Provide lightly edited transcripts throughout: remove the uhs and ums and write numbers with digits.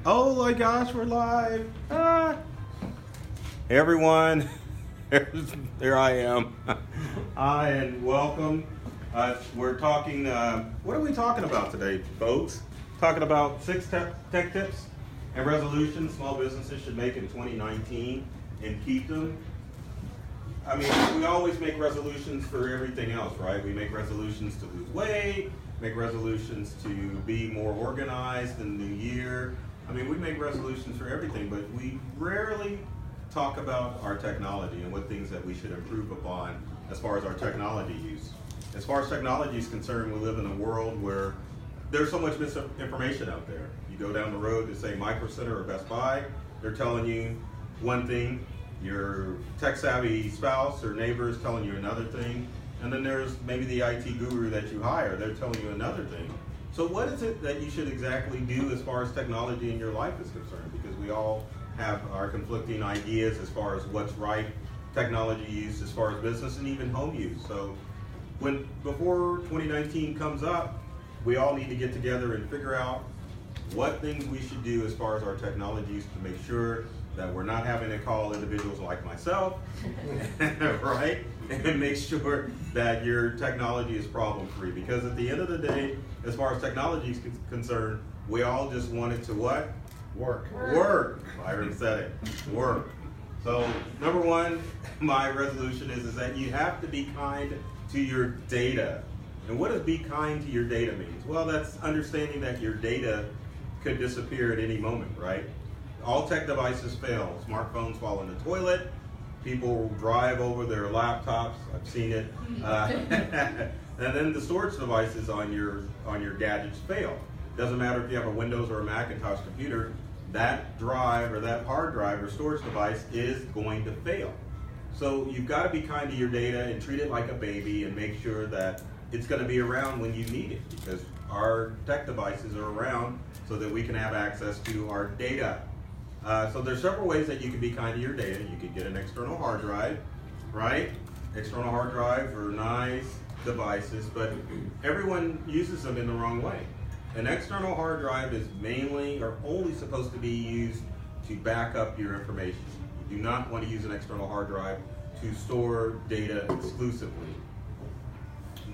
Oh my gosh, we're live. Hey everyone, there I am. Hi and welcome. We're talking, what are we talking about today, folks? Talking about 6 tech tips and resolutions small businesses should make in 2019 and keep them. I mean, we always make resolutions for everything else, right? We make resolutions to lose weight, make resolutions to be more organized in the new year. I mean, we make resolutions for everything, but we rarely talk about our technology and what things that we should improve upon as far as our technology use. As far as technology is concerned, we live in a world where there's so much misinformation out there. You go down the road to say Micro Center or Best Buy, they're telling you one thing, your tech-savvy spouse or neighbor is telling you another thing, and then there's maybe the IT guru that you hire, they're telling you another thing. So what is it that you should exactly do as far as technology in your life is concerned? Because we all have our conflicting ideas as far as what's right, technology use as far as business and even home use. So before 2019 comes up, we all need to get together and figure out what things we should do as far as our technology use to make sure that we're not having to call individuals like myself, right? And make sure that your technology is problem-free. Because at the end of the day, as far as technology is concerned, we all just want it to what? Work. Byron said it, work. So number one, my resolution is that you have to be kind to your data. And what does be kind to your data means? Well, that's understanding that your data could disappear at any moment, right? All tech devices fail. Smartphones fall in the toilet. People drive over their laptops. I've seen it. And then the storage devices on your gadgets fail. Doesn't matter if you have a Windows or a Macintosh computer. That drive or that hard drive or storage device is going to fail. So you've got to be kind to your data and treat it like a baby and make sure that it's going to be around when you need it, because our tech devices are around so that we can have access to our data. So there's several ways that you can be kind to your data. You can get an external hard drive, right? External hard drive are nice devices, but everyone uses them in the wrong way. An external hard drive is mainly or only supposed to be used to back up your information. You do not want to use an external hard drive to store data exclusively.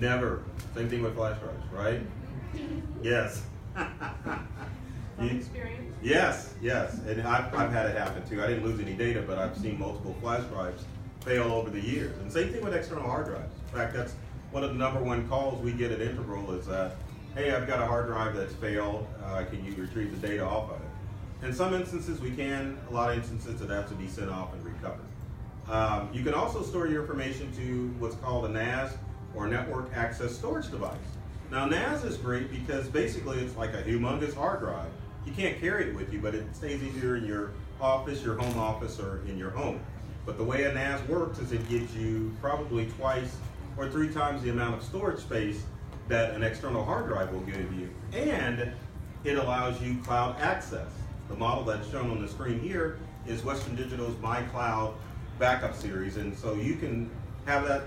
Never. Same thing with flash drives, right? Yes. Experience? Yes, and I've had it happen too. I didn't lose any data, but I've seen multiple flash drives fail over the years. And same thing with external hard drives. In fact, that's one of the #1 calls we get at Integral is that, hey, I've got a hard drive that's failed. Can you retrieve the data off of it? In some instances we can. A lot of instances it has to be sent off and recovered. You can also store your information to what's called a NAS, or Network Access Storage Device. Now NAS is great because basically it's like a humongous hard drive. You can't carry it with you, but it stays either in your office, your home office, or in your home. But the way a NAS works is it gives you probably 2 or 3 times the amount of storage space that an external hard drive will give you. And it allows you cloud access. The model that's shown on the screen here is Western Digital's My Cloud backup series. And so you can have that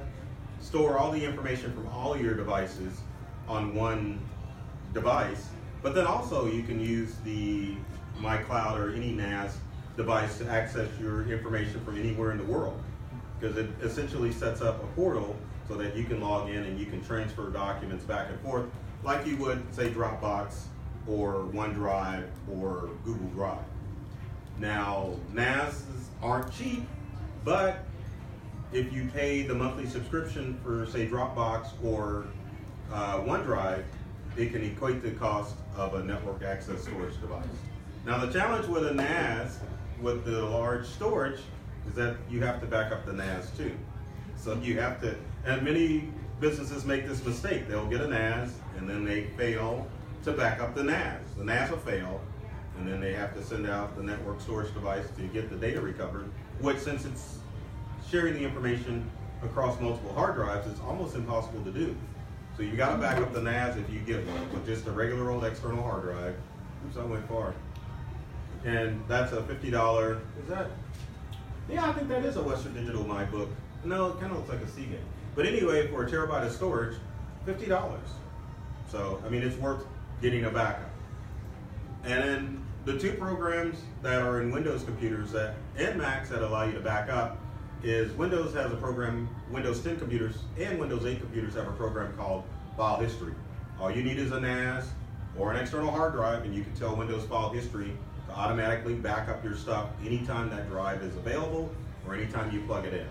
store all the information from all your devices on one device, but then also you can use the MyCloud or any NAS device to access your information from anywhere in the world, because it essentially sets up a portal so that you can log in and you can transfer documents back and forth like you would, say, Dropbox or OneDrive or Google Drive. Now, NAS aren't cheap, but if you pay the monthly subscription for, say, Dropbox or OneDrive, it can equate the cost of a network access storage device. Now the challenge with a NAS, with the large storage, is that you have to back up the NAS too. So you have to, and many businesses make this mistake. They'll get a NAS and then they fail to back up the NAS. The NAS will fail, and then they have to send out the network storage device to get the data recovered, which, since it's sharing the information across multiple hard drives, it's almost impossible to do. So you got to back up the NAS if you get one with just a regular old external hard drive. Oops, I went far. And that's a $50. Is that? Yeah, I think that is a Western Digital MyBook. No, it kind of looks like a Seagate. But anyway, for a terabyte of storage, $50. So I mean, it's worth getting a backup. And then the two programs that are in Windows computers and Macs that allow you to back up is Windows has a program, Windows 10 computers and Windows 8 computers have a program called File History. All you need is a NAS or an external hard drive, and you can tell Windows File History to automatically back up your stuff anytime that drive is available or anytime you plug it in.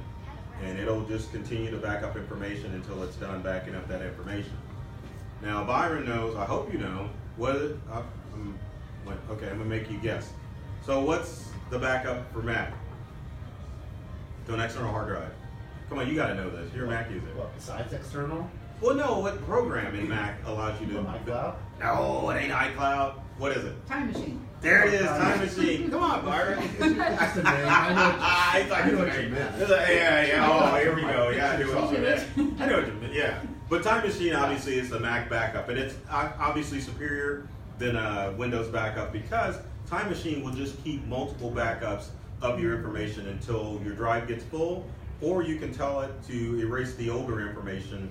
And it'll just continue to back up information until it's done backing up that information. Now, Byron knows, I hope you know, okay, I'm gonna make you guess. So what's the backup for Mac? To an external hard drive. Come on, you gotta know this. You're a Mac user. What, besides external? Well, no, what program in Mac allows you to? iCloud? No, it ain't iCloud. What is it? Time machine. There it is, Time Machine. Come on, Byron. That's the name. I know what you meant. Yeah. Oh, here we go. Yeah, I knew what you meant. I know what you meant. Yeah. But Time Machine obviously is the Mac backup, and it's obviously superior than Windows backup because Time Machine will just keep multiple backups of your information until your drive gets full, or you can tell it to erase the older information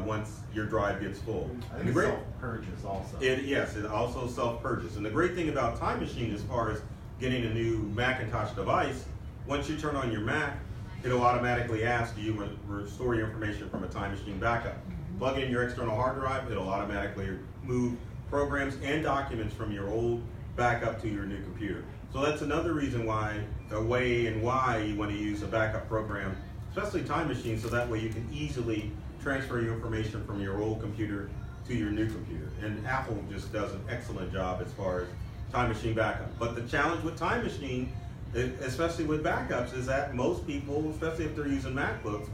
once your drive gets full. I think it self-purges also. Yes, it also self-purges. And the great thing about Time Machine as far as getting a new Macintosh device, once you turn on your Mac, it'll automatically ask you to restore your information from a Time Machine backup. Plug in your external hard drive, it'll automatically move programs and documents from your old backup to your new computer. So that's another reason why, why you want to use a backup program, especially Time Machine, so that way you can easily transfer your information from your old computer to your new computer. And Apple just does an excellent job as far as Time Machine backup. But the challenge with Time Machine, especially with backups, is that most people, especially if they're using MacBooks,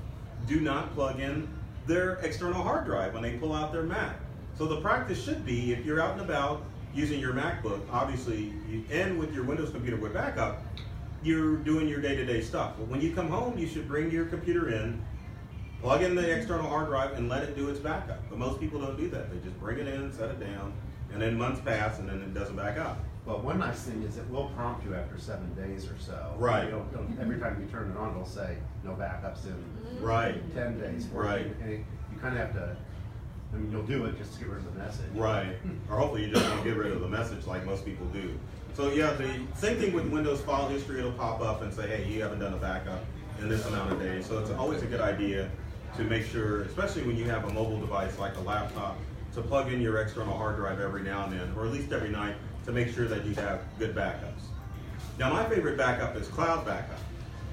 do not plug in their external hard drive when they pull out their Mac. So the practice should be, if you're out and about using your MacBook, obviously, and with your Windows computer with backup, you're doing your day-to-day stuff. But when you come home, you should bring your computer in, plug in the external hard drive, and let it do its backup. But most people don't do that. They just bring it in, set it down, and then months pass, and then it doesn't back up. Well, one nice thing is it will prompt you after 7 days or so. Right. Every time you turn it on, it'll say no backups in Right. 10 days. Right. And you kind of have to, I mean, you'll do it just to get rid of the message. Right. Or hopefully you just don't get rid of the message like most people do. So yeah, the same thing with Windows File History. It'll pop up and say, hey, you haven't done a backup in this amount of days. So it's always a good idea to make sure, especially when you have a mobile device like a laptop, to plug in your external hard drive every now and then, or at least every night, to make sure that you have good backups. Now my favorite backup is cloud backup.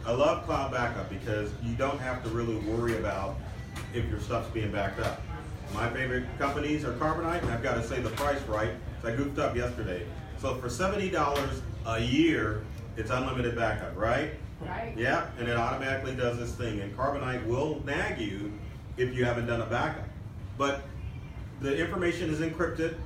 I love cloud backup because you don't have to really worry about if your stuff's being backed up. My favorite companies are Carbonite, and I've got to say the price right, because I goofed up yesterday. So for $70 a year, it's unlimited backup, right? Right. Yeah, and it automatically does this thing, and Carbonite will nag you if you haven't done a backup. But the information is encrypted,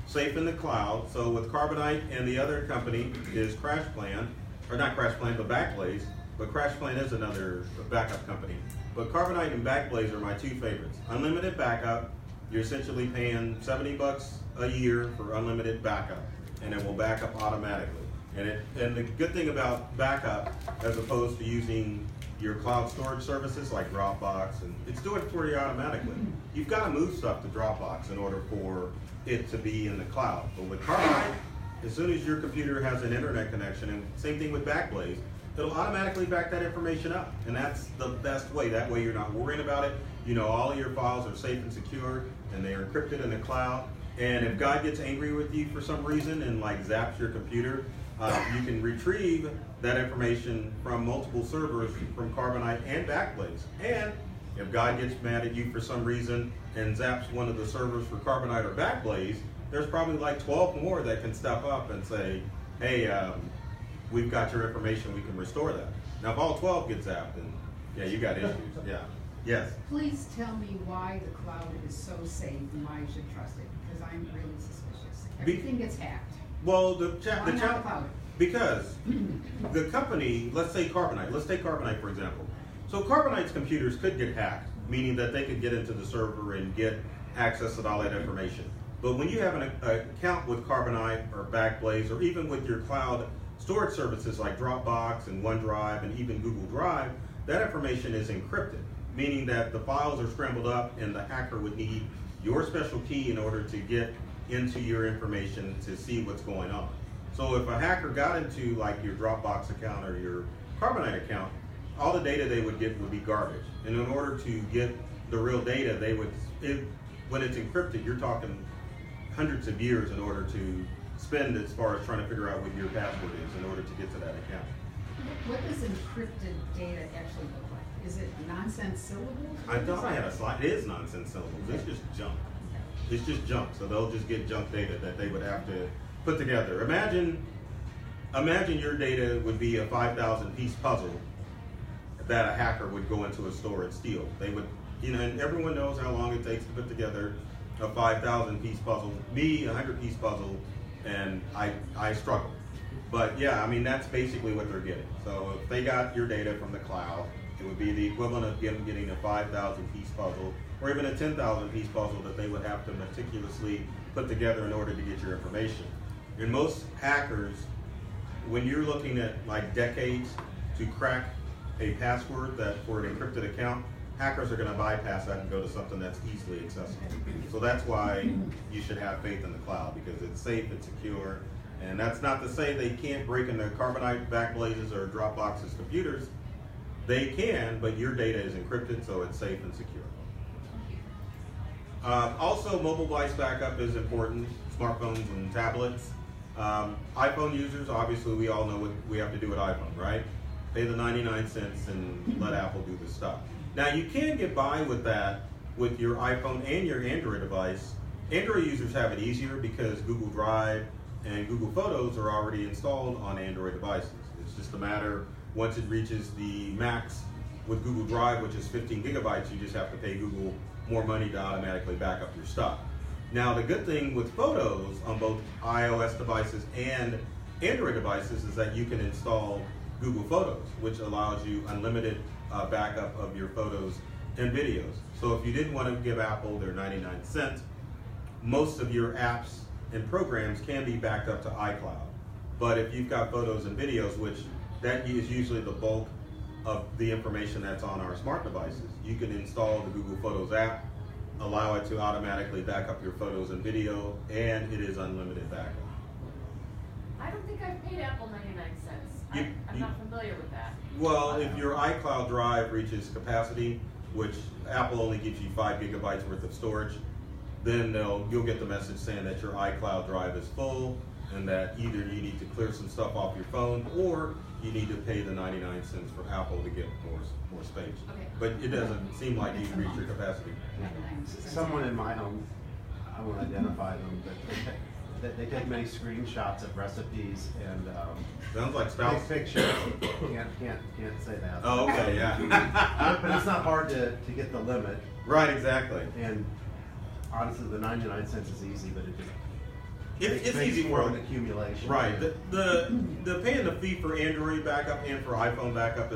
safe in the cloud. So with Carbonite, and the other company is CrashPlan, or not CrashPlan, but Backblaze. But CrashPlan is another backup company. But Carbonite and Backblaze are my two favorites. Unlimited backup, you're essentially paying $70 a year for unlimited backup, and it will back up automatically. And the good thing about backup, as opposed to using your cloud storage services like Dropbox, and it's doing it for you automatically. You've got to move stuff to Dropbox in order for it to be in the cloud. But with Carbonite, as soon as your computer has an internet connection, and same thing with Backblaze, it'll automatically back that information up. And that's the best way. That way you're not worrying about it. You know all of your files are safe and secure, and they're encrypted in the cloud. And if God gets angry with you for some reason and like zaps your computer, you can retrieve that information from multiple servers from Carbonite and Backblaze. And if God gets mad at you for some reason and zaps one of the servers for Carbonite or Backblaze, there's probably like 12 more that can step up and say, hey, we've got your information, we can restore that. Now if all 12 get zapped, then yeah, you got issues, yeah. Yes? Please tell me why the cloud is so safe and why I should trust it, because I'm really suspicious. Everything gets hacked. Well, Why not cloud? because the company, let's say Carbonite, let's take Carbonite for example. So Carbonite's computers could get hacked, meaning that they could get into the server and get access to all that information. But when you have an account with Carbonite or Backblaze, or even with your cloud storage services like Dropbox and OneDrive and even Google Drive, that information is encrypted, meaning that the files are scrambled up and the hacker would need your special key in order to get into your information to see what's going on. So if a hacker got into like your Dropbox account or your Carbonite account, all the data they would get would be garbage. And in order to get the real data, they would, when it's encrypted, you're talking hundreds of years in order to spend as far as trying to figure out what your password is in order to get to that account. What does encrypted data actually look like? Is it nonsense syllables? I thought I had a slide. It is nonsense syllables. It's just junk. It's just junk. So they'll just get junk data that they would have to put together. Imagine your data would be a 5,000 piece puzzle that a hacker would go into a store and steal. They would, and everyone knows how long it takes to put together a 5,000 piece puzzle. Me, a 100 piece puzzle, and I struggle. But yeah, I mean, that's basically what they're getting. So if they got your data from the cloud, it would be the equivalent of them getting a 5,000 piece puzzle or even a 10,000 piece puzzle that they would have to meticulously put together in order to get your information. And most hackers, when you're looking at like decades to crack a password that for an encrypted account, hackers are going to bypass that and go to something that's easily accessible. So that's why you should have faith in the cloud, because it's safe, it's secure, and that's not to say they can't break into Carbonite, Backblaze's, or Dropbox's computers. They can, but your data is encrypted, so it's safe and secure. Also, mobile device backup is important, smartphones and tablets. iPhone users, obviously we all know what we have to do with iPhone, right? Pay the 99 cents and let Apple do the stuff. Now you can get by with that with your iPhone and your Android device. Android users have it easier because Google Drive and Google Photos are already installed on Android devices. It's just a matter, once it reaches the max with Google Drive, which is 15 gigabytes, you just have to pay Google more money to automatically back up your stuff. Now the good thing with Photos on both iOS devices and Android devices is that you can install Google Photos, which allows you unlimited backup of your photos and videos. So if you didn't want to give Apple their 99 cents, most of your apps and programs can be backed up to iCloud. But if you've got photos and videos, which that is usually the bulk of the information that's on our smart devices, you can install the Google Photos app, allow it to automatically back up your photos and video, and it is unlimited backup. I don't think I've paid Apple 99 cents. I'm not familiar with that. Well, if your iCloud drive reaches capacity, which Apple only gives you 5 gigabytes worth of storage, then you'll get the message saying that your iCloud drive is full and that either you need to clear some stuff off your phone or you need to pay the 99 cents for Apple to get more space. Okay. But it doesn't seem like you've reached your capacity. Someone in my home, I won't identify them, but they take many screenshots of recipes and Sounds like spouse. pictures. Can't say that. Oh, okay, yeah. But it's not hard to get the limit. Right, exactly. And honestly, the 99 cents is easy, but It's makes easy for for an accumulation. Right. The paying the fee for Android backup and for iPhone backup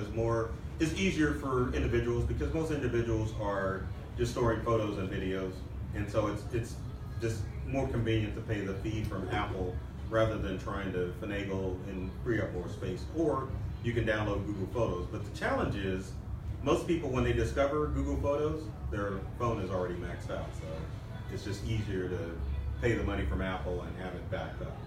is easier for individuals because most individuals are just storing photos and videos, and so it's just more convenient to pay the fee from Apple rather than trying to finagle and free up more space. Or you can download Google Photos. But the challenge is most people, when they discover Google Photos, their phone is already maxed out. So it's just easier to pay the money from Apple and have it backed up.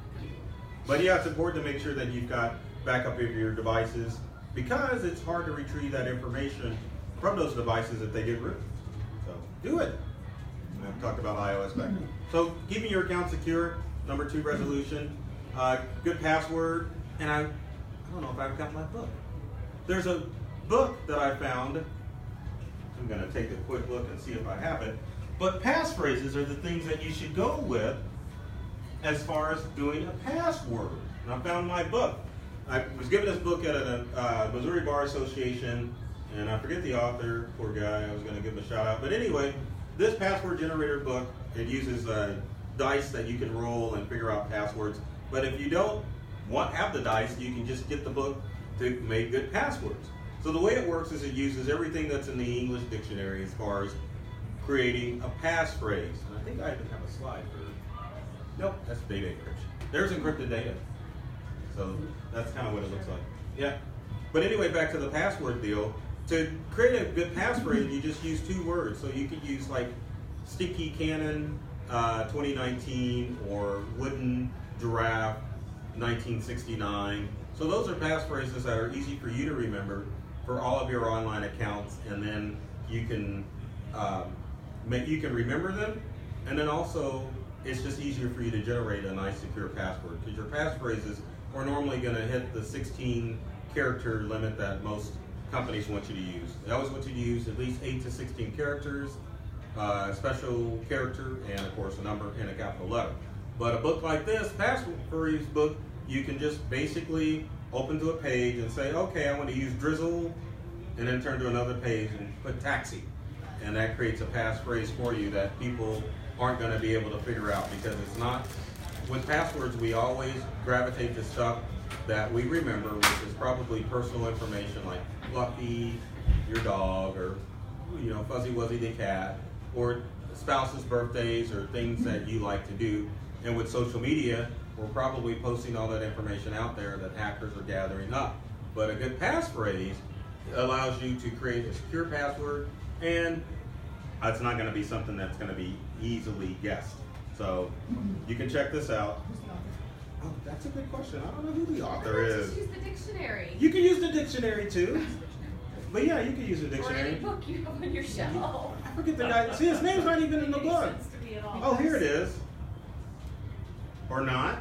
But yeah, it's important to make sure that you've got backup of your devices because it's hard to retrieve that information from those devices if they get root. So do it. I've talked about iOS backup. So keeping your account secure, number 2 resolution, good password, and I don't know if I've got my book. There's a book that I found. I'm going to take a quick look and see if I have it. But passphrases are the things that you should go with as far as doing a password. And I found my book. I was given this book at a Missouri Bar Association, and I forget the author, poor guy, I was going to give him a shout out. But anyway, this password generator book, it uses dice that you can roll and figure out passwords. But if you don't have the dice, you can just get the book to make good passwords. So the way it works is it uses everything that's in the English dictionary as far as creating a passphrase. And I think I even have a slide for, nope, that's data encryption. There's encrypted data. So that's kind of what it looks like. Yeah. But anyway, back to the password deal. To create a good passphrase, you just use 2 words. So you could use like sticky cannon 2019 or wooden giraffe 1969. So those are passphrases that are easy for you to remember for all of your online accounts, and then you can remember them, and then also it's just easier for you to generate a nice secure password, because your passphrases are normally going to hit the 16 character limit that most companies want you to use. They always want you to use at least 8 to 16 characters, a special character, and of course a number and a capital letter. But a book like this, Passphrase book, you can just basically open to a page and say, okay, I want to use drizzle, and then turn to another page and put taxi. And that creates a passphrase for you that people aren't going to be able to figure out, because it's not, with passwords we always gravitate to stuff that we remember, which is probably personal information like Fluffy, your dog, or Fuzzy Wuzzy the cat, or spouse's birthdays, or things that you like to do. And with social media, we're probably posting all that information out there that hackers are gathering up. But a good passphrase allows you to create a secure password, and it's not going to be something that's going to be easily guessed. So you can check this out. Oh, that's a good question. I don't know who the author is. Just use the dictionary. You can use the dictionary too. But yeah, you can use the dictionary. Or any book you have on your shelf. I forget the guy. See, his name's not even in the book. Oh, here it is. Or not.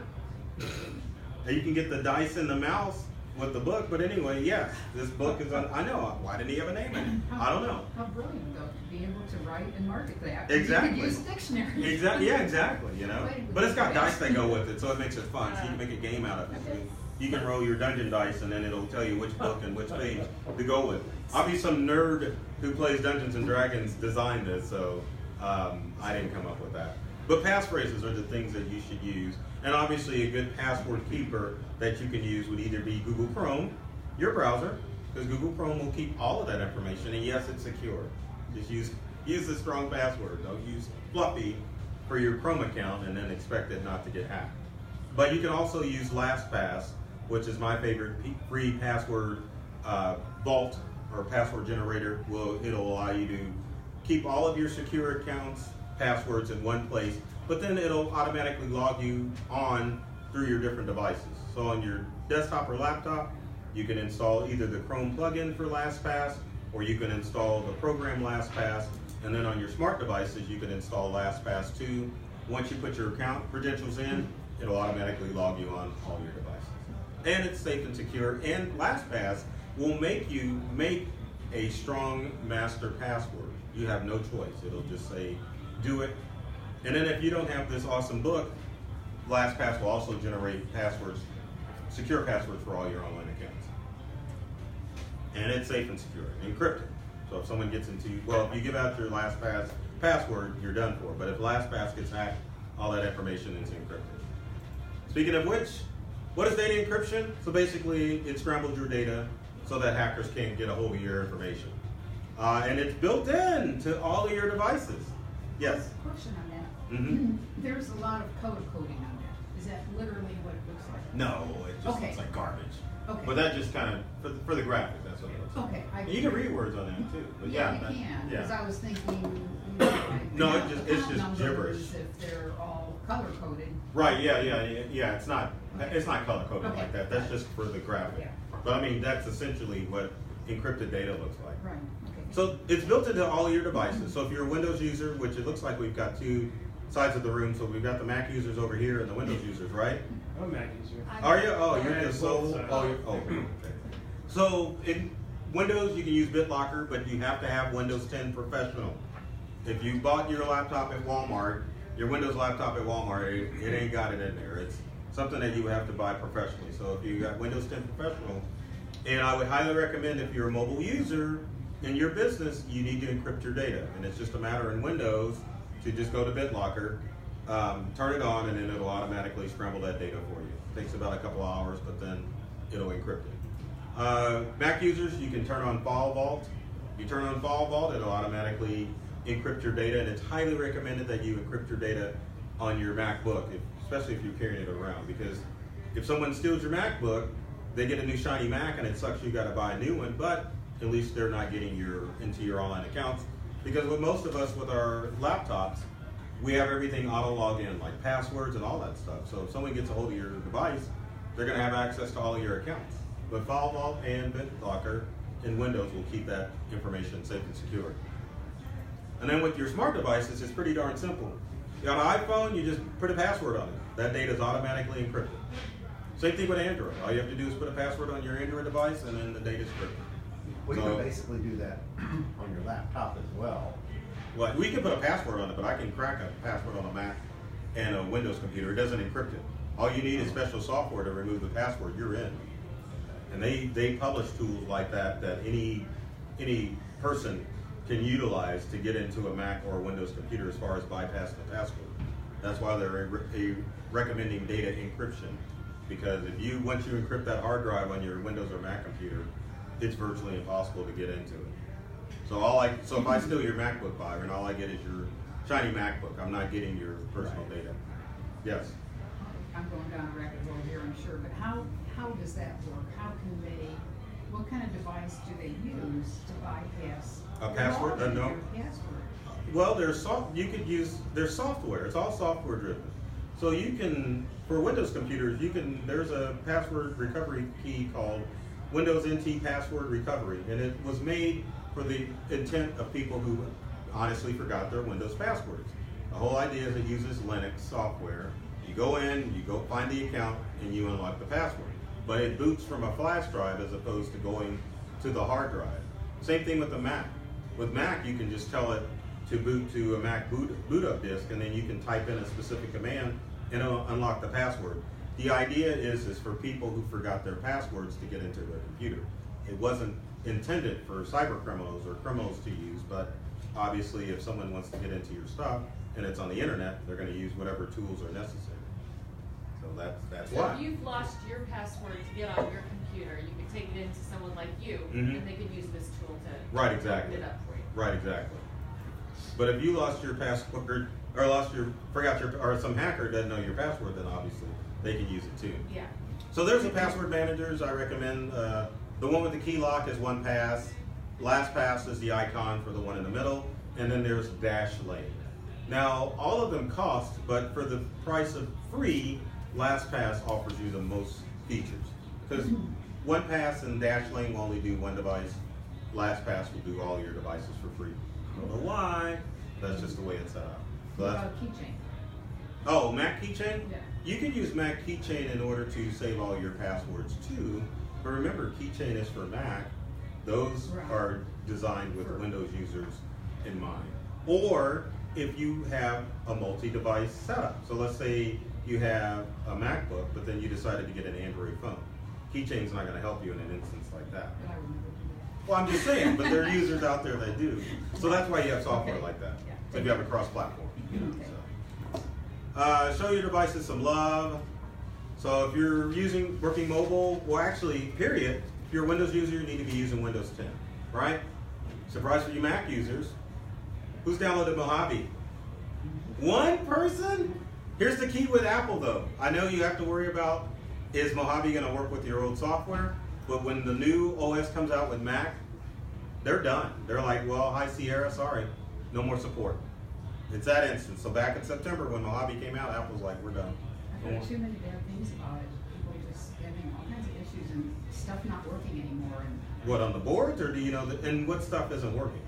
And you can get the dice and the mouse with the book. But anyway, yes, this book is on. I know. Why didn't he have a name in it? I don't know. How brilliant, though, to be able to write and market that. Exactly. You could use a dictionary. Exactly. Yeah, exactly. But it's got dice that go with it, so it makes it fun. So you can make a game out of it. So you can roll your dungeon dice, and then it'll tell you which book and which page to go with. Obviously, some nerd who plays Dungeons and Dragons designed this, so I didn't come up with that. But passphrases are the things that you should use. And obviously a good password keeper that you can use would either be Google Chrome, your browser, because Google Chrome will keep all of that information, and yes, it's secure. Just use a strong password. Don't use Fluffy for your Chrome account and then expect it not to get hacked. But you can also use LastPass, which is my favorite free password vault or password generator. It'll allow you to keep all of your secure accounts, passwords in one place, but then it'll automatically log you on through your different devices. So on your desktop or laptop, you can install either the Chrome plugin for LastPass, or you can install the program LastPass, and then on your smart devices, you can install LastPass too. Once you put your account credentials in, it'll automatically log you on all your devices. And it's safe and secure, and LastPass will make you make a strong master password. You have no choice. It'll just say, do it. And then if you don't have this awesome book, LastPass will also generate passwords, secure passwords for all your online accounts. And it's safe and secure, encrypted. So if someone gets into, if you give out your LastPass password, you're done for. But if LastPass gets hacked, all that information is encrypted. Speaking of which, what is data encryption? So basically, it scrambles your data so that hackers can't get a hold of your information. And it's built in to all of your devices. Yes? Question on that. Mm-hmm. There's a lot of color coding on there. Is that literally what it looks like? No, it just Okay. looks like garbage. Okay. But that just kind of, for the graphic, that's what it looks like. Okay. And you can read words on that too. But Yeah, yeah, you can, because yeah. I was thinking, No, it's just numbers, gibberish. if they're all color coded. Right, yeah, it's not color coded Okay. like that. That's just for the graphic. Yeah. But I mean, that's essentially what encrypted data looks like. Right, okay. So it's built into all of your devices. So if you're a Windows user, which it looks like we've got two sides of the room, so we've got the Mac users over here and the Windows users, right? I'm a Mac user. Are you? Oh, you're Yeah, just both so. sides. Okay. So in Windows, you can use BitLocker, but you have to have Windows 10 Professional. If you bought your laptop at Walmart, your Windows laptop at Walmart, it ain't got it in there. It's something that you have to buy professionally. So if you got Windows 10 Professional, and I would highly recommend if you're a mobile user in your business, you need to encrypt your data. And it's just a matter in Windows to just go to BitLocker, turn it on, and then it'll automatically scramble that data for you. It takes about a couple hours, but then it'll encrypt it. Mac users, you can turn on File Vault. If you turn on File Vault, it'll automatically encrypt your data, and it's highly recommended that you encrypt your data on your MacBook, especially if you're carrying it around, because if someone steals your MacBook, they get a new shiny Mac, and it sucks you got to buy a new one, but at least they're not getting into your online accounts, because with most of us with our laptops, we have everything auto log in, like passwords and all that stuff. So if someone gets a hold of your device, they're going to have access to all of your accounts. But FileVault and BitLocker in Windows will keep that information safe and secure. And then with your smart devices, it's pretty darn simple. You got an iPhone, you just put a password on it. That data is automatically encrypted. Same thing with Android. All you have to do is put a password on your Android device, and then the data is encrypted. Well, you can basically do that on your laptop as well. Well, we can put a password on it, but I can crack a password on a Mac and a Windows computer. It doesn't encrypt it. All you need is special software to remove the password. You're in. And they publish tools like that any person can utilize to get into a Mac or a Windows computer as far as bypassing the password. That's why they're recommending data encryption, because once you encrypt that hard drive on your Windows or Mac computer, it's virtually impossible to get into it. So if I steal your MacBook, Byron, all I get is your shiny MacBook. I'm not getting your personal data. Yes. I'm going down a rabbit hole here, I'm sure, but how does that work? What kind of device do they use to bypass A password? No. Your password? Well, there's software. It's all software driven. So you can, for Windows computers, there's a password recovery key called Windows NT Password Recovery, and it was made for the intent of people who honestly forgot their Windows passwords. The whole idea is it uses Linux software. You go in, you go find the account, and you unlock the password. But it boots from a flash drive as opposed to going to the hard drive. Same thing with the Mac. With Mac, you can just tell it to boot to a Mac boot up disk, and then you can type in a specific command and it'll unlock the password. The idea is for people who forgot their passwords to get into their computer. It wasn't intended for cyber criminals or criminals to use, but obviously if someone wants to get into your stuff and it's on the internet, they're going to use whatever tools are necessary. So that's So why. if you've lost your password to get on your computer, you could take it into someone like you, Mhm. and they could use this tool to Right, exactly. open it up for you. Right, exactly. But if you lost your password or some hacker doesn't know your password, then obviously they can use it too. Yeah. So there's the password managers. I recommend the one with the key lock is OnePass. LastPass is the icon for the one in the middle, and then there's Dashlane. Now all of them cost, but for the price of free, LastPass offers you the most features. Because OnePass and Dashlane will only do one device. LastPass will do all your devices for free. I don't know why. That's just the way it's set up. So What that's, about keychain? oh, Mac Keychain? Yeah. You can use Mac Keychain in order to save all your passwords too. But remember, Keychain is for Mac. Those Right. are designed with For- Windows users in mind. Or if you have a multi-device setup. So let's say you have a MacBook, but then you decided to get an Android phone. Keychain's not going to help you in an instance like that. But I remember doing Well, I'm just saying, but there are users out there that do. So that's why you have software Okay. like that. Yeah. So if you have a cross-platform. Okay. So. Show your devices some love. So if you're working mobile, well actually, period, if you're a Windows user, you need to be using Windows 10, right? Surprise for you Mac users. Who's downloaded Mojave? One person? Here's the key with Apple though. I know you have to worry about, is Mojave gonna work with your old software? But when the new OS comes out with Mac, they're done. They're like, well, hi Sierra, sorry, no more support. It's that instance. So back in September when Mojave came out, Apple's like, we're done. I've heard too many bad things about it. People just having all kinds of issues and stuff not working anymore. And What, on the boards, or do you know, and what stuff isn't working?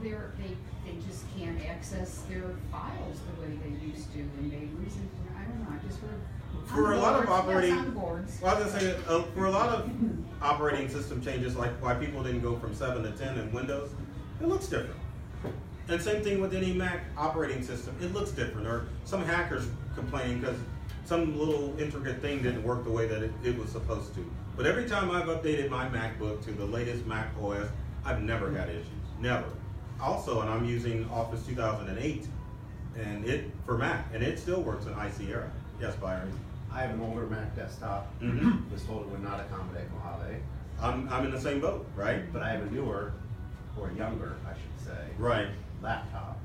they just can't access their files the way they used to, and they lose it. I don't know. I just heard. For a lot of operating, yes, on the boards. well, I was gonna say, for a lot of operating system changes, like why people didn't go from 7 to 10 in Windows, it looks different. And same thing with any Mac operating system, it looks different. Or some hackers complaining because some little intricate thing didn't work the way that it was supposed to. But every time I've updated my MacBook to the latest Mac OS, I've never had issues, never. Also, and I'm using Office 2008, and for Mac, and it still works in High Sierra. Yes, Byron. I have an older Mac desktop. Mhm. Was told it would not accommodate Mojave. I'm in the same boat, right? But I have a newer, or younger, I should say, Right. laptop.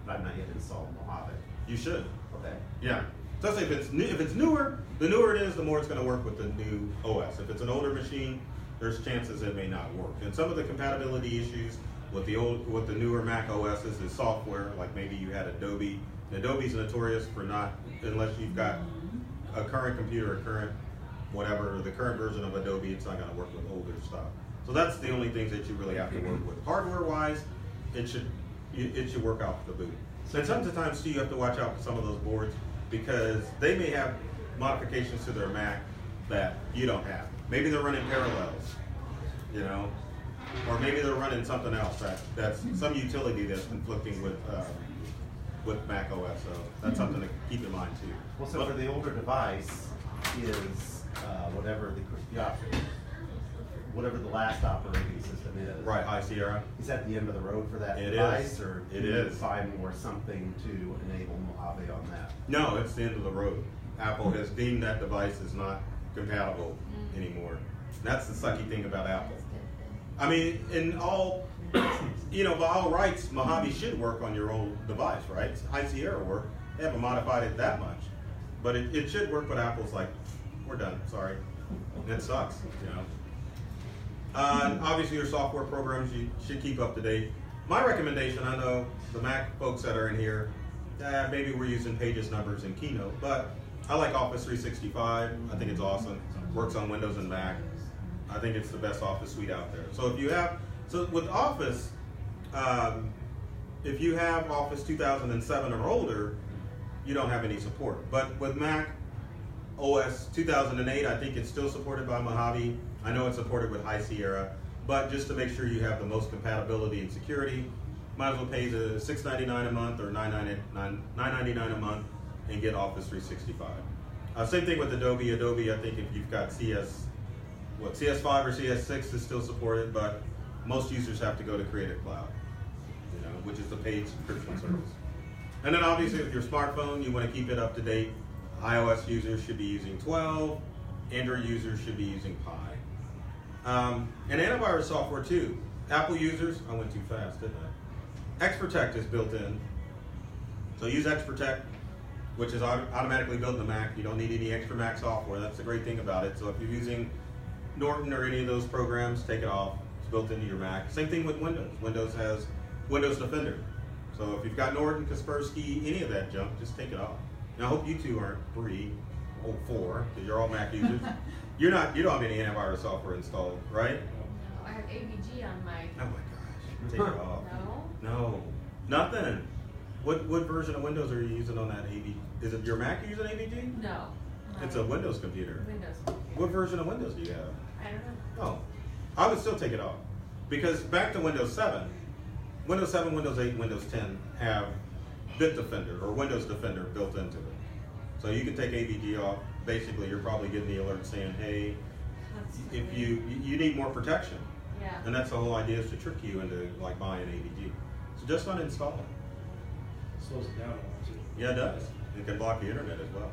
But I've not yet installed Mojave. You should. Okay. Yeah. So if it's newer, the newer it is, the more it's going to work with the new OS. If it's an older machine, there's chances it may not work. And some of the compatibility issues with the newer Mac OSs is software, like maybe you had Adobe. And Adobe's notorious for not, unless you've got a current computer, a current whatever the current version of Adobe, it's not going to work with older stuff. So that's the only things that you really have to work with. Hardware-wise, it should work out the boot. And sometimes too, you have to watch out for some of those boards because they may have modifications to their Mac that you don't have. Maybe they're running Parallels, you know, or maybe they're running something else that's some utility that's conflicting with Mac OS. So that's something to keep in mind too. Well, so for the older device is whatever the last operating system is. Right, High Sierra. Is that the end of the road for that It device, is. or It do you is. find more something to enable Mojave on that? No, it's the end of the road. Apple has deemed that device is not compatible anymore. That's the sucky thing about Apple. I mean, in all, you know, by all rights, Mojave should work on your old device, right? High Sierra work. They haven't modified it that much. But it should work, but Apple's like, we're done, sorry. It sucks, you know. Obviously, your software programs, you should keep up to date. My recommendation, I know the Mac folks that are in here, maybe we're using Pages, Numbers, and Keynote, but I like Office 365. I think it's awesome. Works on Windows and Mac. I think it's the best Office suite out there. So with Office, if you have Office 2007 or older, you don't have any support. But with Mac OS 2008, I think it's still supported by Mojave. I know it's supported with High Sierra, but just to make sure you have the most compatibility and security, might as well pay the $6.99 a month or $9.99 a month and get Office 365. Same thing with Adobe. Adobe, I think if you've got CS5 or CS6 is still supported, but most users have to go to Creative Cloud, you know, which is the paid subscription service. And then obviously with your smartphone, you want to keep it up to date. iOS users should be using 12. Android users should be using Pi. And antivirus software too. Apple users, I went too fast, didn't I? XProtect is built in. So use XProtect, which is automatically built in the Mac. You don't need any extra Mac software. That's the great thing about it. So if you're using Norton or any of those programs, take it off. It's built into your Mac. Same thing with Windows. Windows has Windows Defender. So if you've got Norton, Kaspersky, any of that junk, just take it off. And I hope you two aren't 3 or 4, because you're all Mac users. You don't have any antivirus software installed, right? No, I have AVG on my. Oh my gosh, take it off. No? No, nothing. What version of Windows are you using on that AV? Is it your Mac you're using AVG? No. It's a Windows computer. Windows. What version of Windows do you have? I don't know. Oh, I would still take it off. Because back to Windows 7, Windows 7, Windows 8, Windows 10 have Bitdefender or Windows Defender built into it. So you can take AVG off. Basically, you're probably getting the alert saying, hey, if you need more protection. Yeah. And that's the whole idea, is to trick you into like buying AVG. So just uninstall it. Slows it down a lot too. Yeah, it does. It can block the internet as well.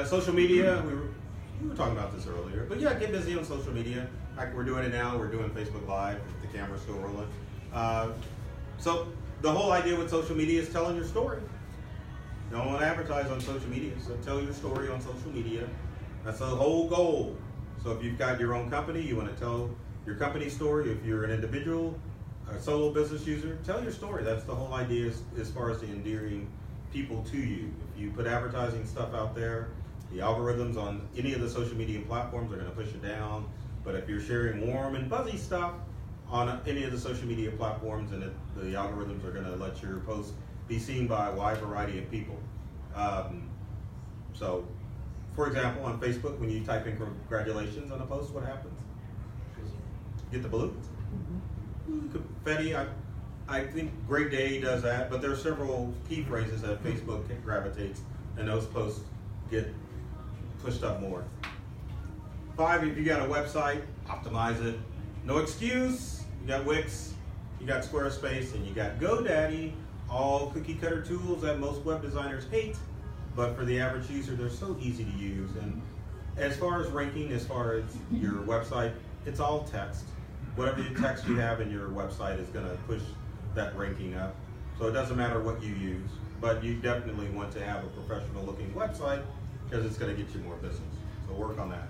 Social media, we were talking about this earlier, but yeah, get busy on social media. Like we're doing it now, we're doing Facebook Live, the camera's still rolling. So the whole idea with social media is telling your story. You don't want to advertise on social media, so tell your story on social media. That's the whole goal. So if you've got your own company, you want to tell your company story. If you're an individual, a solo business user, tell your story. That's the whole idea as far as the endearing people to you. If you put advertising stuff out there, the algorithms on any of the social media platforms are going to push it down. But if you're sharing warm and fuzzy stuff on any of the social media platforms, and the algorithms are going to let your post be seen by a wide variety of people. So, for example, on Facebook, when you type in congratulations on a post, what happens? Get the blue? Confetti, I think Great Day does that, but there are several key phrases that Facebook gravitates, and those posts get pushed up more. 5, if you got a website, optimize it. No excuse, you got Wix, you got Squarespace, and you got GoDaddy, all cookie cutter tools that most web designers hate, but for the average user, they're so easy to use. And as far as ranking, as far as your website, it's all text. Whatever the text you have in your website is gonna push that ranking up. So it doesn't matter what you use, but you definitely want to have a professional looking website because it's gonna get you more business. So work on that.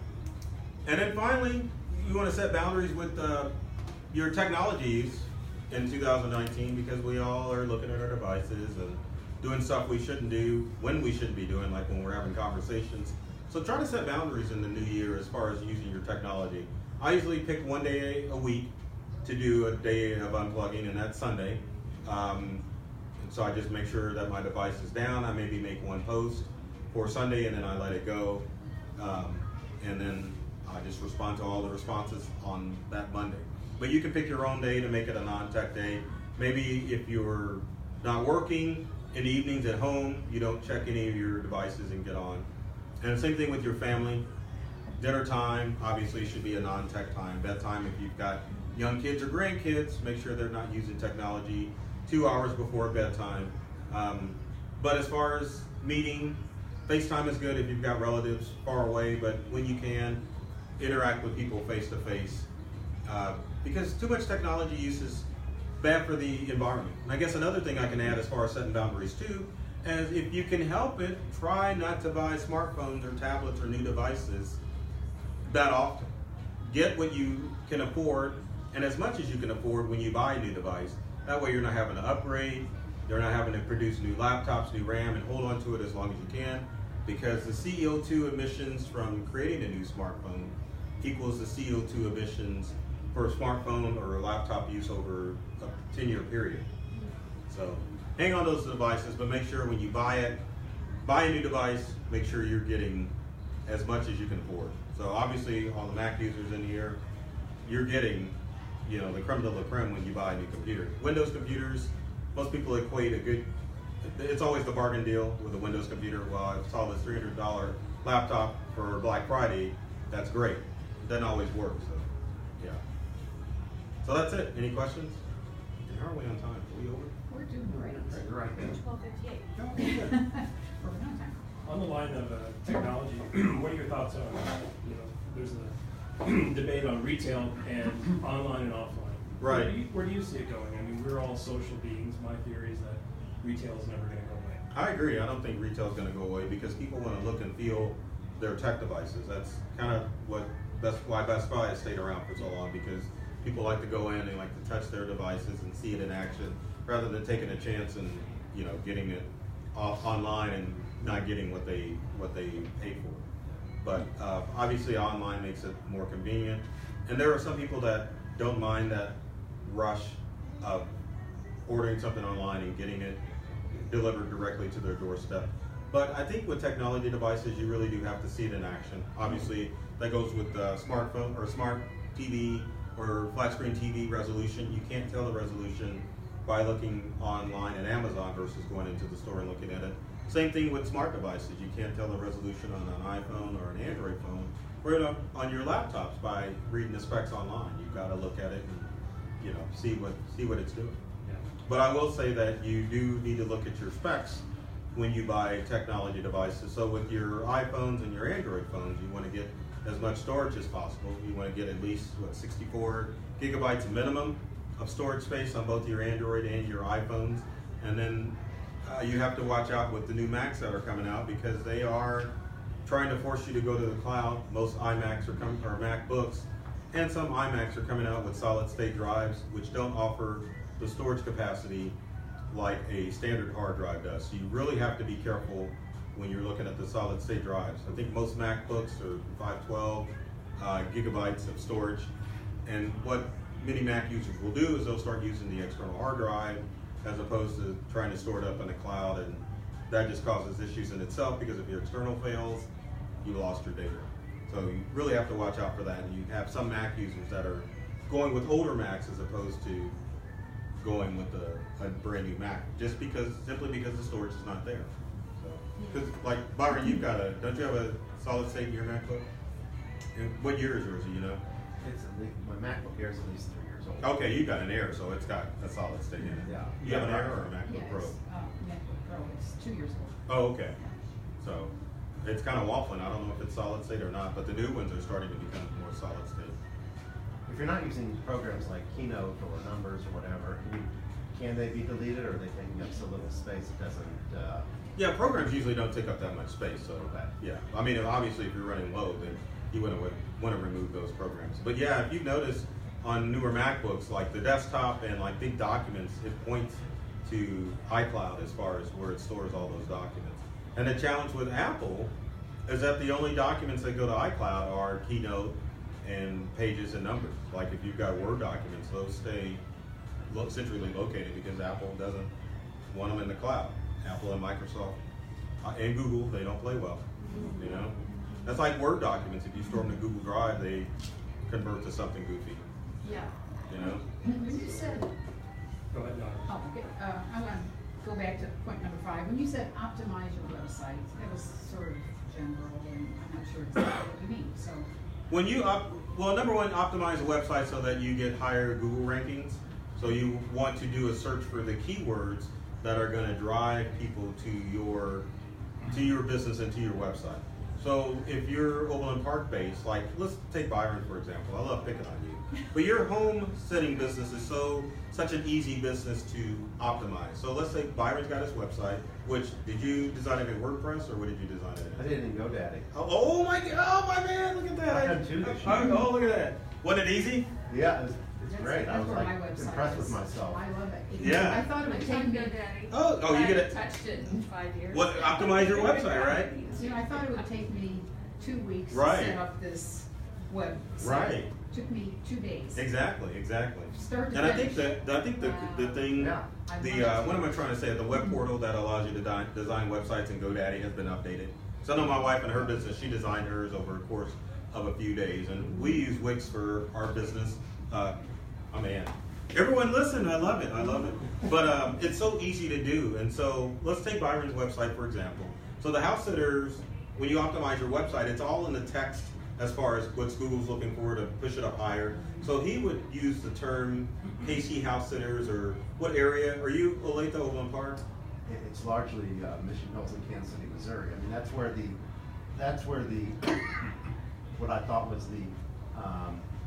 And then finally, you wanna set boundaries with your technologies in 2019, because we all are looking at our devices and doing stuff we shouldn't do when we shouldn't be doing, like when we're having conversations So try to set boundaries in the new year as far as using your technology. I usually pick one day a week to do a day of unplugging, and that's Sunday. And so I just make sure that my device is down. I maybe make one post for Sunday, and then I let it go. And then I just respond to all the responses on that Monday. But you can pick your own day to make it a non-tech day. Maybe if you're not working in the evenings at home, you don't check any of your devices and get on. And the same thing with your family. Dinner time obviously should be a non-tech time. Bedtime, if you've got young kids or grandkids, make sure they're not using technology 2 hours before bedtime. But as far as meeting, FaceTime is good if you've got relatives far away, but when you can, interact with people face to face. Because too much technology use is bad for the environment. And I guess another thing I can add as far as setting boundaries too, is if you can help it, try not to buy smartphones or tablets or new devices that often. Get what you can afford, and as much as you can afford when you buy a new device. That way you're not having to upgrade, you're not having to produce new laptops, new RAM, and hold on to it as long as you can, because the CO2 emissions from creating a new smartphone equals the CO2 emissions for a smartphone or a laptop use over a 10-year period. So hang on those devices, but make sure when you buy a new device, make sure you're getting as much as you can afford. So obviously all the Mac users in here, you're getting, you know, the creme de la creme when you buy a new computer. Windows computers, most people equate a good, it's always the bargain deal with a Windows computer. Well, I saw this $300 laptop for Black Friday, that's great. It doesn't always work, so yeah. So that's it. Any questions? And how are we on time? Are we over? We're doing great. You're right there. 12:58. For no time. On the line of technology, what are your thoughts on, there's a debate on retail and online and offline. Right. Where do you see it going? I mean, we're all social beings. My theory is that retail is never going to go away. I agree. I don't think retail is going to go away because people want to look and feel their tech devices. That's kind of why Best Buy has stayed around for so long, because people like to go in, they like to touch their devices and see it in action, rather than taking a chance and getting it off online and not getting what they paid for. But obviously online makes it more convenient, and there are some people that don't mind that rush of ordering something online and getting it delivered directly to their doorstep. But I think with technology devices, you really do have to see it in action. Obviously, that goes with smartphone or smart TV or flat screen TV resolution. You can't tell the resolution by looking online at Amazon versus going into the store and looking at it. Same thing with smart devices. You can't tell the resolution on an iPhone or an Android phone or on your laptops by reading the specs online. You've got to look at it and see what it's doing. Yeah. But I will say that you do need to look at your specs when you buy technology devices. So with your iPhones and your Android phones, you want to get as much storage as possible. You want to get at least 64 gigabytes minimum of storage space on both your Android and your iPhones. And then you have to watch out with the new Macs that are coming out, because they are trying to force you to go to the cloud. Most iMacs or MacBooks, and some iMacs are coming out with solid state drives, which don't offer the storage capacity like a standard hard drive does. So you really have to be careful when you're looking at the solid state drives. I think most MacBooks are 512 gigabytes of storage, and what many Mac users will do is they'll start using the external hard drive as opposed to trying to store it up in the cloud, and that just causes issues in itself, because if your external fails, you lost your data. So you really have to watch out for that. And you have some Mac users that are going with older Macs as opposed to going with a brand new Mac, simply because the storage is not there. So, because like Byron, don't you have a solid state in your MacBook? And what year is yours? Do you know? My MacBook Air is at least 3 years old. Okay, you got an Air, so it's got a solid state in it. Yeah. You have an Air or a MacBook Pro? Yes, MacBook Pro is 2 years old. Oh, okay. So it's kind of waffling. I don't know if it's solid state or not, but the new ones are starting to become more solid state. If you're not using programs like Keynote or Numbers or whatever, can they be deleted, or are they taking up so little space it doesn't? Yeah, programs usually don't take up that much space. So Okay. yeah, I mean, obviously if you're running low, then you wouldn't want to remove those programs. But yeah, if you've noticed on newer MacBooks, like the desktop and like big documents, it points to iCloud as far as where it stores all those documents. And the challenge with Apple is that the only documents that go to iCloud are Keynote and Pages and Numbers. Like if you've got Word documents, those stay centrally located because Apple doesn't want them in the cloud. Apple and Microsoft and Google, they don't play well. You know, that's like Word documents. If you store them to Google Drive, they convert to something goofy. Yeah. You know. When you said, Go ahead, Donna. oh, okay, I want to go back to point number 5. When you said optimize your website, that was sort of general, and I'm not sure exactly what you mean. So When you well, number one, optimize a website so that you get higher Google rankings. So you want to do a search for the keywords that are going to drive people to your business and to your website. So if you're Overland Park based, like let's take Byron for example. I love picking on you, but your home setting business is such an easy business to optimize. So let's say Byron's got his website. Which did you design it in WordPress or what did you design it in? I did it in GoDaddy. Oh my God! Oh my man! Look at that! I had 2 this year. Oh look at that! Wasn't it easy? Yeah, it's that's- great. I that's was where like my website impressed is. with myself. I love it. Yeah. I thought it would take me. GoDaddy. Oh, you get it. I haven't touched it in 5 years. What, optimize your website, right? You know, I thought it would take me 2 weeks Right. to set up this website. Right. Took me 2 days. Exactly. Start to And I think finish. the thing, Yeah. what am I trying to say? The web portal that allows you to design websites in GoDaddy has been updated. So I know my wife and her business, she designed hers over a course of a few days, and we use Wix for our business. Oh man, everyone listen, I love it. But it's so easy to do, and so let's take Byron's website for example. So the house sitters, when you optimize your website, it's all in the text as far as what Google's looking for to push it up higher. So he would use the term KC house sitters, or what area? Are you Olathe, Overland Park? It's largely Mission Hills and Kansas City, Missouri. I mean, that's where the what I thought was the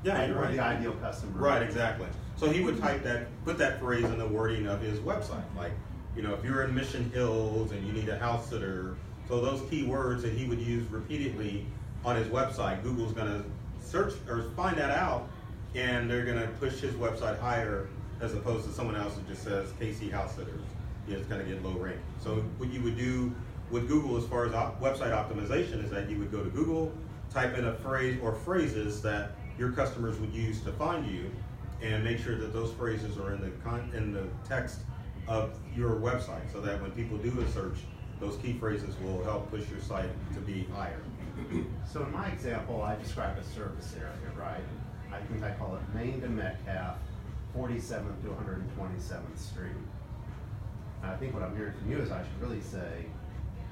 Yeah, you're right. the ideal customer. Right, exactly. So he would put that phrase in the wording of his website. Like, you know, if you're in Mission Hills and you need a house sitter, so those keywords that he would use repeatedly on his website, Google's gonna search or find that out, and they're gonna push his website higher as opposed to someone else that just says KC house sitters. It's gonna get low rank. So what you would do with Google as far as website optimization is that you would go to Google, type in a phrase or phrases that your customers would use to find you, and make sure that those phrases are in the text of your website, so that when people do a search, those key phrases will help push your site to be higher. So in my example, I describe a service area, right? I think I call it Main to Metcalf, 47th to 127th Street. And I think what I'm hearing from you is I should really say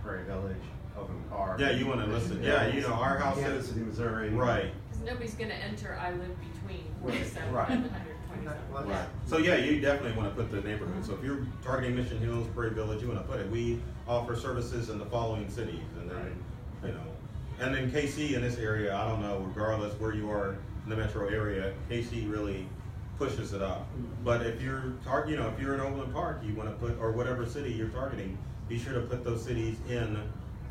Prairie Village, Overland Park. Yeah, you want to listen. Yeah, you know, our house Kansas is City, Missouri. right. Because nobody's gonna enter, I live between 47 Right. and 127. Well, Right. So yeah, you definitely want to put the neighborhood. So if you're targeting Mission Hills, Prairie Village, you want to put it. We offer services in the following cities, and then you know, and then KC in this area, I don't know, regardless where you are in the metro area, KC really pushes it up. But if you're if you're in Overland Park, you want to put, or whatever city you're targeting, be sure to put those cities in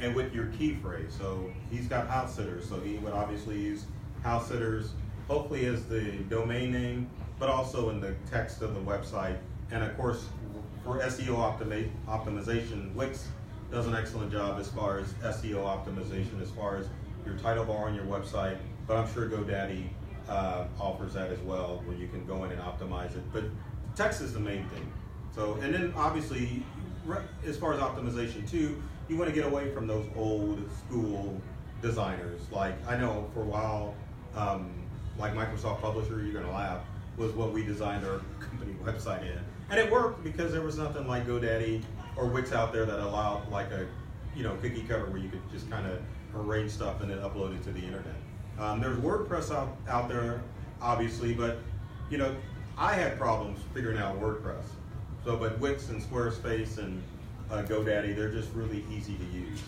and with your key phrase. So he's got house sitters, so he would obviously use house sitters, hopefully as the domain name, but also in the text of the website. And of course, for SEO optimization, Wix does an excellent job as far as SEO optimization, as far as your title bar on your website, but I'm sure GoDaddy offers that as well, where you can go in and optimize it. But text is the main thing. So, and then obviously, as far as optimization too, you want to get away from those old school designers. Like I know for a while, like Microsoft Publisher, you're gonna laugh, was what we designed our company website in. And it worked because there was nothing like GoDaddy or Wix out there that allowed like a cookie cover where you could just kind of arrange stuff and then upload it to the internet. There's WordPress out there, obviously, but I had problems figuring out WordPress. So, but Wix and Squarespace and GoDaddy, they're just really easy to use.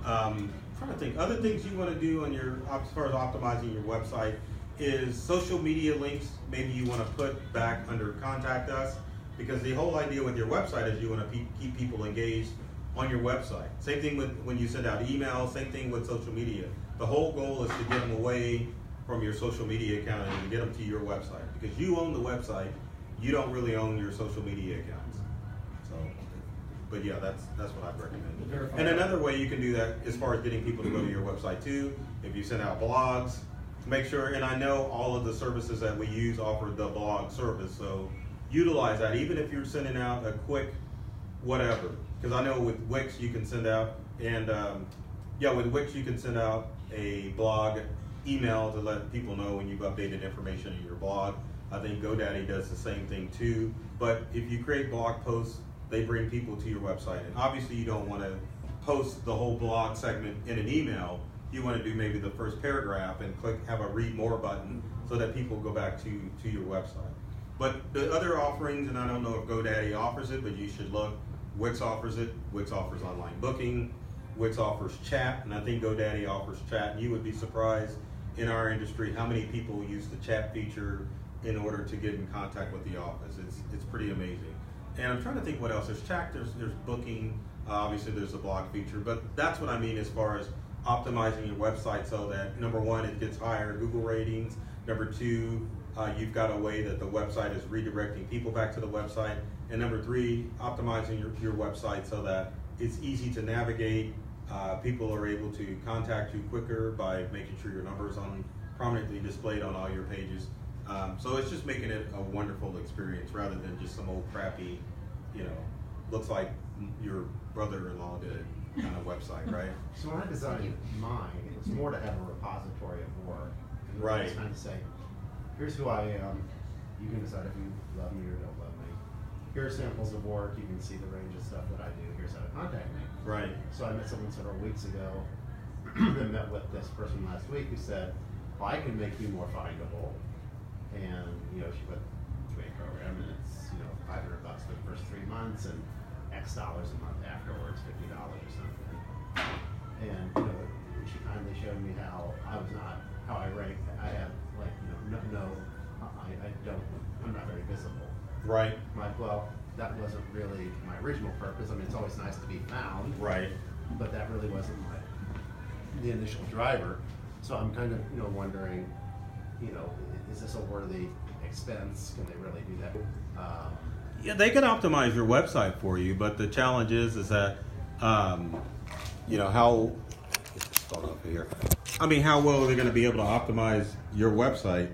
I'm trying to think, other things you want to do on as far as optimizing your website is social media links. Maybe you want to put back under contact us, because the whole idea with your website is you want to keep people engaged on your website. Same thing with when you send out emails, same thing with social media. The whole goal is to get them away from your social media account and get them to your website, because you own the website, you don't really own your social media accounts. So But yeah, that's what I'd recommend. Verify. And another way you can do that as far as getting people to go to your website too, if you send out blogs, make sure, and I know all of the services that we use offer the blog service, so utilize that, even if you're sending out a quick whatever. Because I know with Wix you can send out, and with Wix you can send out a blog email to let people know when you've updated information in your blog. I think GoDaddy does the same thing too. But if you create blog posts, they bring people to your website. And obviously you don't want to post the whole blog segment in an email. You want to do maybe the first paragraph and have a read more button so that people go back to your website. But the other offerings, and I don't know if GoDaddy offers it, but you should look. Wix offers it. Wix offers online booking. Wix offers chat, and I think GoDaddy offers chat. And you would be surprised in our industry how many people use the chat feature in order to get in contact with the office. It's pretty amazing. And I'm trying to think what else. There's chat, there's booking, obviously there's the blog feature, but that's what I mean as far as optimizing your website so that, number one, it gets higher Google ratings. Number two, you've got a way that the website is redirecting people back to the website. And number three, optimizing your website so that it's easy to navigate. People are able to contact you quicker by making sure your number is prominently displayed on all your pages. So it's just making it a wonderful experience rather than just some old crappy, looks like your brother-in-law did kind of website, right? So when I designed mine, it was more to have a repository of work. And Right. It's kind of say, here's who I am. You can decide if you love me or don't love me. Here are samples of work. You can see the range of stuff that I do. Here's how to contact me. Right. So I met someone several weeks ago and met with this person last week who said, well, I can make you more findable. And, she went to a program and it's, $500 for the first 3 months and X dollars a month afterwards, $50 or something. And, she kindly showed me how I rank. I have I'm not very visible. Right. I'm like, well, that wasn't really my original purpose. I mean, it's always nice to be found. Right. But that really wasn't the initial driver. So I'm kind of, wondering, is this a worthy expense? Can they really do that? Yeah, they can optimize your website for you, but the challenge is that, how, get this phone over here. I mean, how well are they going to be able to optimize your website